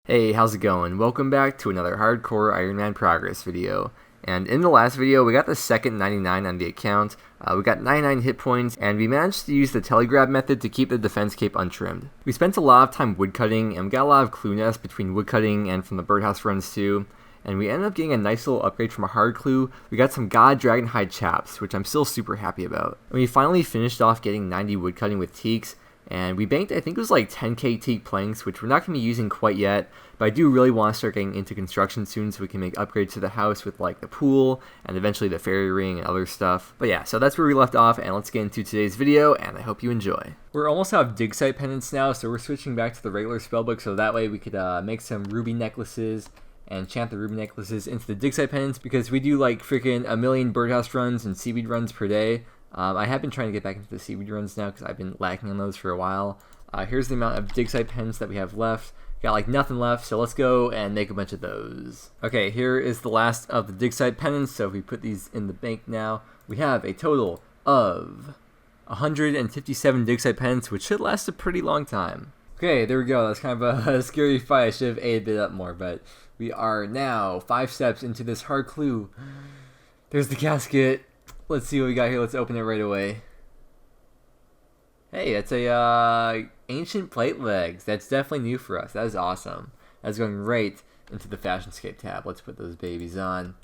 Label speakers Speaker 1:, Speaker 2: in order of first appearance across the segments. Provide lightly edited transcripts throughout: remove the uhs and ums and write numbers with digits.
Speaker 1: Hey, how's it going? Welcome back to another Hardcore Iron Man Progress video. And in the last video, we got the second 99 on the account, we got 99 hit points, and we managed to use the telegrab method to keep the defense cape untrimmed. We spent a lot of time woodcutting, and we got a lot of clue nests between woodcutting and from the birdhouse runs too. And we ended up getting a nice little upgrade from a hard clue. We got some God Dragonhide chaps, which I'm still super happy about. And we finally finished off getting 90 woodcutting with teaks. And we banked, I think it was like 10k teak planks, which we're not going to be using quite yet, but I do really want to start getting into construction soon so we can make upgrades to the house with like the pool and eventually the fairy ring and other stuff. But yeah, so that's where we left off, and let's get into today's video, and I hope you enjoy. We're almost out of dig site pendants now, so we're switching back to the regular spellbook so that way we could make some ruby necklaces and enchant the ruby necklaces into the dig site pendants, because we do like freaking a million birdhouse runs and seaweed runs per day. I have been trying to get back into the seaweed runs now because I've been lacking on those for a while. Here's the amount of dig site pens that we have left. Got like nothing left, so let's go and make a bunch of those. Okay, here is the last of the dig site pennants, so if we put these in the bank now, we have a total of 157 dig site pennants, which should last a pretty long time. Okay, there we go. That's kind of a scary fight. I should have ate a bit up more, but we are now 5 steps into this hard clue. There's the casket. Let's see what we got here. Let's open it right away. Hey, that's a ancient plate legs. That's definitely new for us. That is awesome. That's going right into the Fashionscape tab. Let's put those babies on.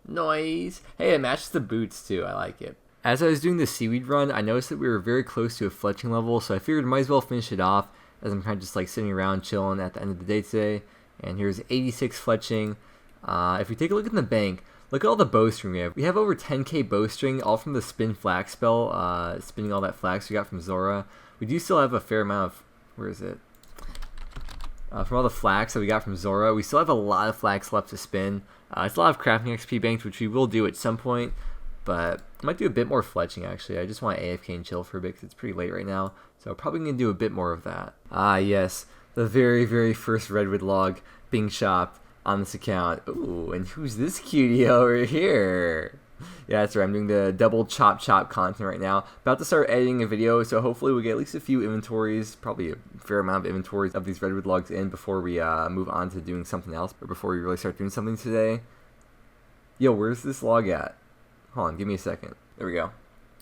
Speaker 1: Nice. Hey, it matches the boots too. I like it. As I was doing the seaweed run, I noticed that we were very close to a fletching level, so I figured I might as well finish it off as I'm kind of just like sitting around chilling at the end of the day today. And here's 86 fletching. If we take a look in the bank, look at all the bowstring we have. We have over 10k bowstring, all from the spin flax spell, spinning all that flax we got from Zulrah. We do still have a fair amount of, where is it? From all the flax that we got from Zulrah, we still have a lot of flax left to spin. It's a lot of crafting XP banked, which we will do at some point, but I might do a bit more fletching actually. I just want to AFK and chill for a bit because it's pretty late right now, so probably going to do a bit more of that. Ah yes, the very, very first redwood log being chopped on this account. Ooh, and who's this cutie over here? Yeah, that's right, I'm doing the double chop content right now. About to start editing a video, so hopefully we'll get at least a few inventories, probably a fair amount of inventories of these redwood logs in before we move on to doing something else, or before we really start doing something today. Yo, where's this log at? Hold on, give me a second. There we go.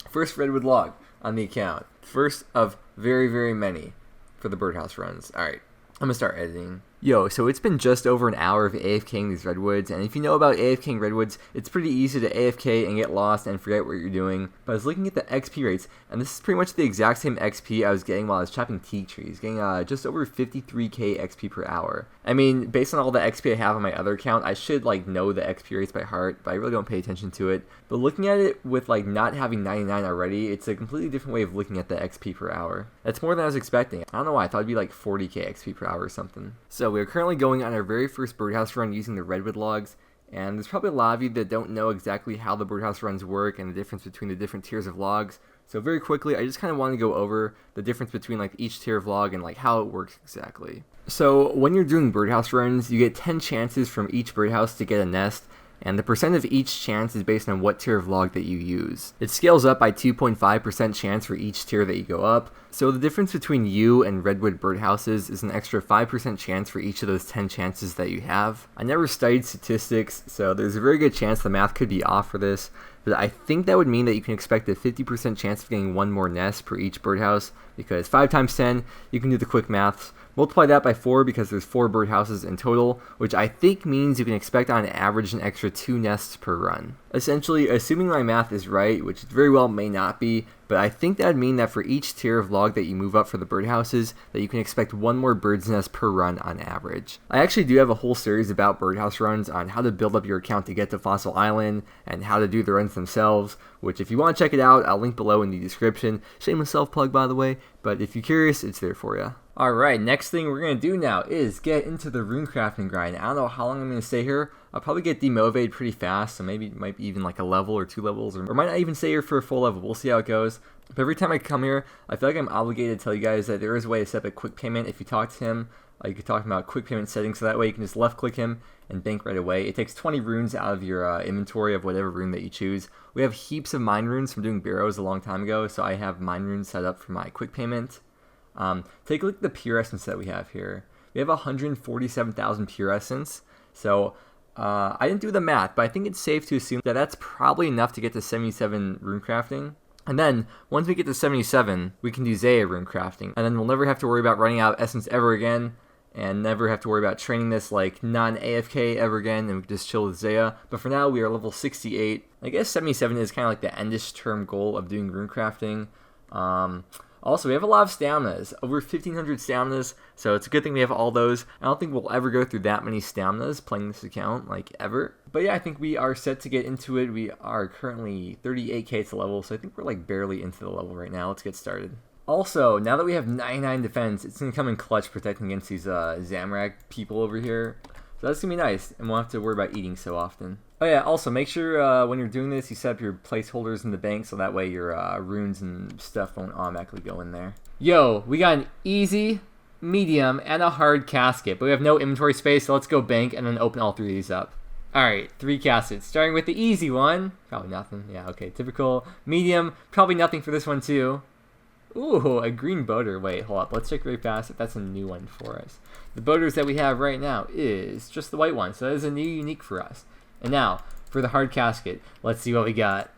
Speaker 1: First redwood log on the account. First of very, very many for the birdhouse runs. Alright, I'm gonna start editing. Yo, so it's been just over an hour of AFKing these redwoods, and if you know about AFKing redwoods, it's pretty easy to AFK and get lost and forget what you're doing. But I was looking at the XP rates, and this is pretty much the exact same XP I was getting while I was chopping teak trees, getting just over 53k XP per hour. I mean, based on all the XP I have on my other account, I should like know the XP rates by heart, but I really don't pay attention to it. But looking at it with like not having 99 already, it's a completely different way of looking at the XP per hour. That's more than I was expecting. I don't know why, I thought it'd be like 40k XP per hour or something. So we are currently going on our very first birdhouse run using the redwood logs, and there's probably a lot of you that don't know exactly how the birdhouse runs work and the difference between the different tiers of logs. So very quickly, I just kind of want to go over the difference between like each tier of log and like how it works exactly. So when you're doing birdhouse runs, you get 10 chances from each birdhouse to get a nest, and the percent of each chance is based on what tier of log that you use. It scales up by 2.5% chance for each tier that you go up, so the difference between you and redwood birdhouses is an extra 5% chance for each of those 10 chances that you have. I never studied statistics, so there's a very good chance the math could be off for this, but I think that would mean that you can expect a 50% chance of getting one more nest per each birdhouse, because 5 times 10, you can do the quick maths. Multiply that by 4 because there's 4 birdhouses in total, which I think means you can expect on average an extra 2 nests per run. Essentially, assuming my math is right, which it very well may not be, but I think that would mean that for each tier of log that you move up for the birdhouses, that you can expect 1 more bird's nest per run on average. I actually do have a whole series about birdhouse runs on how to build up your account to get to Fossil Island and how to do the runs themselves, which if you want to check it out, I'll link below in the description. Shameless self-plug by the way, but if you're curious, it's there for you. Alright, next thing we're going to do now is get into the runecrafting grind. I don't know how long I'm going to stay here. I'll probably get demotivated pretty fast, so maybe it might be even like a level or 2 levels, or might not even stay here for a full level. We'll see how it goes. But every time I come here, I feel like I'm obligated to tell you guys that there is a way to set up a quick payment if you talk to him. You can talk about quick payment settings, so that way you can just left click him and bank right away. It takes 20 runes out of your inventory of whatever rune that you choose. We have heaps of mine runes from doing barrows a long time ago, so I have mine runes set up for my quick payment. Take a look at the pure essence that we have here. we have 147,000 pure essence. So I didn't do the math, but I think it's safe to assume that that's probably enough to get to 77 runecrafting. And then, once we get to 77, we can do Zaya runecrafting. And then we'll never have to worry about running out of essence ever again, and never have to worry about training this like non-AFK ever again, and we can just chill with Zaya. But for now, we are level 68. I guess 77 is kind of like the endish term goal of doing runecrafting. Also, we have a lot of staminas, over 1,500 staminas, so it's a good thing we have all those. I don't think we'll ever go through that many staminas playing this account, like, ever. But yeah, I think we are set to get into it. We are currently 38k to level, so I think we're, like, barely into the level right now. Let's get started. Also, now that we have 99 defense, it's going to come in clutch protecting against these Zamrak people over here. So that's going to be nice, and we'll have to worry about eating so often. Oh yeah, also make sure when you're doing this, you set up your placeholders in the bank so that way your runes and stuff won't automatically go in there. Yo, we got an easy, medium, and a hard casket, but we have no inventory space, so let's go bank and then open all 3 of these up. Alright, 3 caskets, starting with the easy one. Probably nothing. Yeah, okay, typical. Medium, probably nothing for this one too. Ooh, a green boater. Wait, hold up. Let's check really fast if that's a new one for us. The boaters that we have right now is just the white one, so that is a new unique for us. And now, for the hard casket, let's see what we got.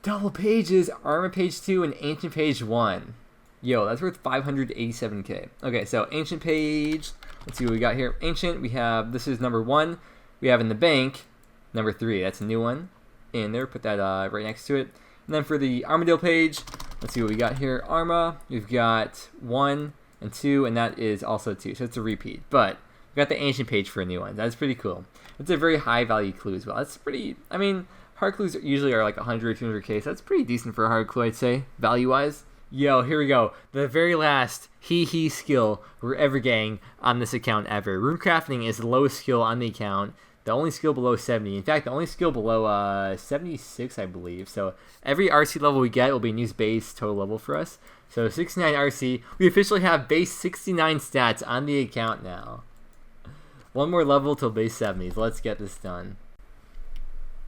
Speaker 1: Double pages, armor page 2, and ancient page 1. Yo, that's worth 587k. Okay, so ancient page, let's see what we got here. Ancient, we have, this is number 1. We have in the bank, number 3. That's a new one. In there, put that right next to it. And then for the Armadillo page, let's see what we got here. Arma, we've got 1 and 2, and that is also 2, so it's a repeat. But we got the ancient page for a new one. That's pretty cool. It's a very high value clue as well. That's pretty, I mean, hard clues usually are like 100 or 200k, so that's pretty decent for a hard clue, I'd say, value-wise. Yo, here we go. The very last he skill we're ever getting on this account ever. Runecrafting is the lowest skill on the account. The only skill below 70. In fact, the only skill below 76, I believe. So every RC level we get will be a new base total level for us. So 69 RC. We officially have base 69 stats on the account now. One more level till base 70s. Let's get this done.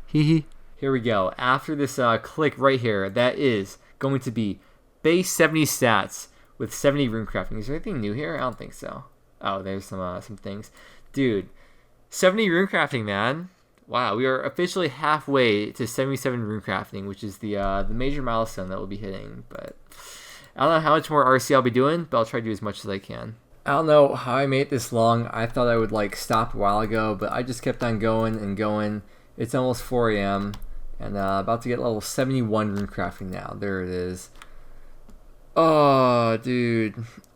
Speaker 1: Hee. Here we go. After this click right here, that is going to be base 70 stats with 70 runecrafting. Is there anything new here? I don't think so. Oh, there's some things. Dude. 70 runecrafting, man. Wow, we are officially halfway to 77 runecrafting, which is the major milestone that we'll be hitting. But I don't know how much more RC I'll be doing, but I'll try to do as much as I can. I don't know how I made it this long. I thought I would like stop a while ago, but I just kept on going and going. It's almost 4 a.m. and about to get level 71 runecrafting now. There it is. Oh, dude.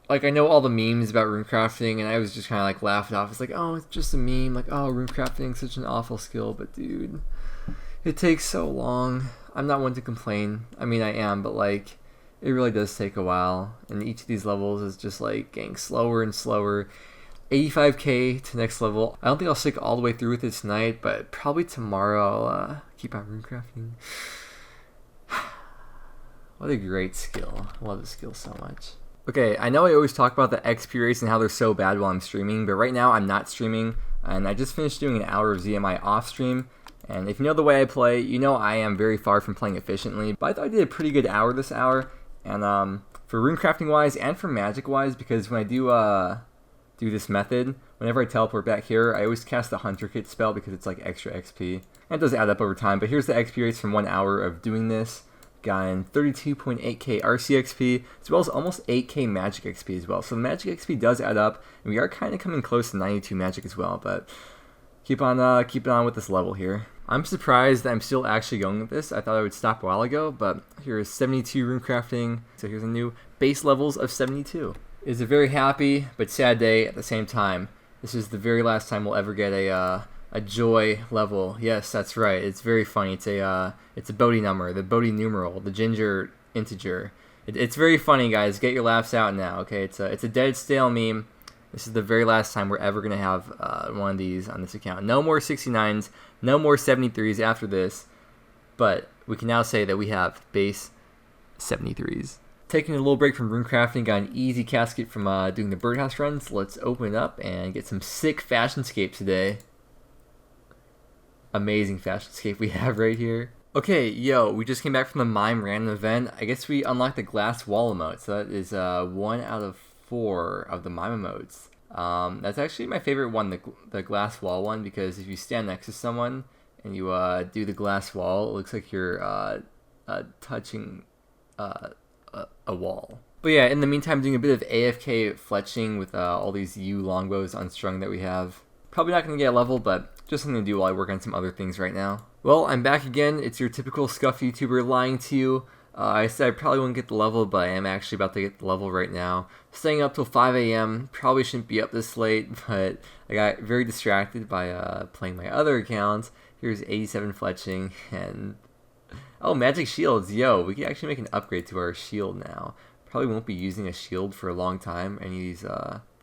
Speaker 1: Like, I know all the memes about runecrafting, and I was just kind of, like, laughing off. It's like, oh, it's just a meme. Like, oh, runecrafting is such an awful skill. But, dude, it takes so long. I'm not one to complain. I mean, I am, but, like, it really does take a while. And each of these levels is just, like, getting slower and slower. 85k to next level. I don't think I'll stick all the way through with it tonight, but probably tomorrow I'll keep on runecrafting. What a great skill. I love this skill so much. Okay, I know I always talk about the XP rates and how they're so bad while I'm streaming, but right now I'm not streaming, and I just finished doing an hour of ZMI off stream, and if you know the way I play, you know I am very far from playing efficiently, but I thought I did a pretty good hour this hour, and for runecrafting wise and for magic wise, because when I do this method, whenever I teleport back here, I always cast the Hunter Kit spell because it's like extra XP, and it does add up over time, but here's the XP rates from 1 hour of doing this. Gotten 32.8k RC XP, as well as almost 8k magic XP as well. So the magic XP does add up, and we are kind of coming close to 92 magic as well, but keep on with this level here. I'm surprised that I'm still actually going with this. I thought I would stop a while ago, but here is 72 runecrafting. So here's a new base levels of 72. It's a very happy but sad day at the same time. This is the very last time we'll ever get a joy level. Yes, that's right. It's very funny. It's a Bodhi number, the Bodhi numeral, the ginger integer. It's very funny, guys. Get your laughs out now. Okay, it's a dead stale meme. This is the very last time we're ever gonna have one of these on this account. No more 69s, no more 73s after this. But we can now say that we have base 73s. Taking a little break from runecrafting, got an easy casket from doing the Birdhouse runs. Let's open it up and get some sick fashionscapes today. Amazing fashionscape we have right here. Okay, yo, we just came back from the Mime random event. I guess we unlocked the glass wall emote, so that is 1 out of 4 of the Mima modes. That's actually my favorite one, the glass wall one, because if you stand next to someone and you do the glass wall, it looks like you're touching a wall. But yeah, in the meantime, doing a bit of AFK fletching with all these U longbows unstrung that we have. Probably not going to get a level, but just something to do while I work on some other things right now. Well, I'm back again. It's your typical scuff YouTuber lying to you. I said I probably wouldn't get the level, but I am actually about to get the level right now. Staying up till 5 a.m. Probably shouldn't be up this late, but I got very distracted by playing my other account. Here's 87 fletching, and oh, magic shields. Yo, we can actually make an upgrade to our shield now. Probably won't be using a shield for a long time. Any of these,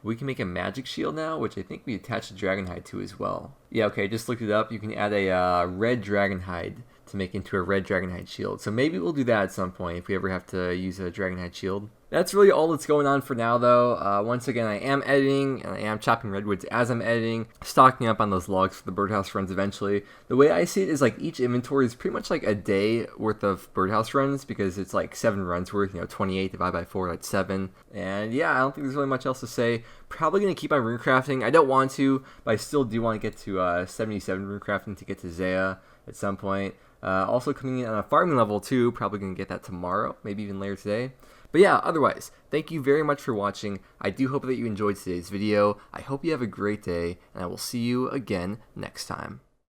Speaker 1: we can make a magic shield now, which I think we attach a dragon hide to as well. Yeah, okay, just looked it up. You can add a red dragon hide to make into a red dragon hide shield. So maybe we'll do that at some point if we ever have to use a dragon hide shield. That's really all that's going on for now, though. Once again, I am editing, and I am chopping redwoods as I'm editing, stocking up on those logs for the birdhouse runs eventually. The way I see it is like each inventory is pretty much like a day worth of birdhouse runs, because it's like 7 runs worth, 28 divided by 4, that's 7. And yeah, I don't think there's really much else to say. Probably going to keep on runecrafting. I don't want to, but I still do want to get to 77 runecrafting to get to Zaya at some point. Also coming in on a farming level too, probably going to get that tomorrow, maybe even later today. But yeah, otherwise, thank you very much for watching. I do hope that you enjoyed today's video. I hope you have a great day, and I will see you again next time.